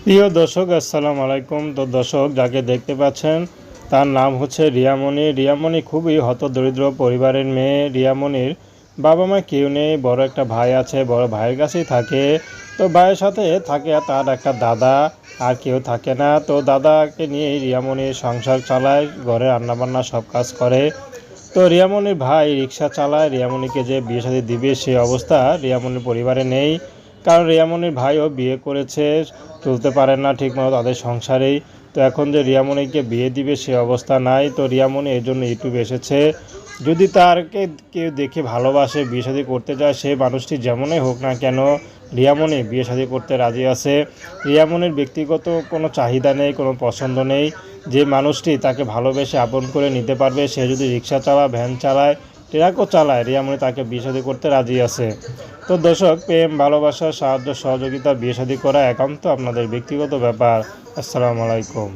প্রিয় দর্শক, আসসালামু আলাইকুম। তো দর্শক, যাকে দেখতে পাচ্ছেন তার নাম হচ্ছে রিয়ামণি। রিয়ামণি খুবই হতদরিদ্র পরিবারের মেয়ে। রিয়ামণির বাবা মা কেউ নেই, বড় একটা ভাই আছে, বড় ভাইয়ের কাছেই থাকে। তো ভাইয়ের সাথে থাকে তার একটা দাদা, আর কেউ থাকে না। তো দাদাকে নিয়েই রিয়ামণির সংসার চালায়, ঘরে রান্নাবান্না সব কাজ করে। তো রিয়ামণির ভাই রিক্সা চালায়, রিয়ামণিকে যে বিয়ে শাদী দিবে সে অবস্থা রিয়ামণির পরিবারে নেই। কারণ রিয়ামণির ভাইও বিয়ে করেছে, চলতে পারে না ঠিকমতো তাদের সংসারেই। তো এখন যে রিয়ামণিকে বিয়ে দিবে সে অবস্থা নাই। তো রিয়ামণি এই জন্য ইউটিউবে এসেছে। যদি তারকে কেউ দেখে ভালোবাসে, বিয়ে শাদী করতে চায়, সে মানুষটি যেমনই হোক না কেন, রিয়ামণি বিয়ে শাদী করতে রাজি আছে। রিয়ামণির ব্যক্তিগত কোনো চাহিদা নেই, কোনো পছন্দ নেই। যে মানুষটি তাকে ভালোবেসে আপন করে নিতে পারবে, সে যদি রিক্সা চালায়, ভ্যান চালায়, ট্রাকও চালায়, রিয়ামণি তাকে বিয়ে শাদী করতে রাজি আছে। তো দর্শক, প্রেম, ভালোবাসা, সাহায্য, সহযোগিতা, বিয়ে শাদী করা একান্ত আপনাদের ব্যক্তিগত ব্যাপার। আসসালামু আলাইকুম।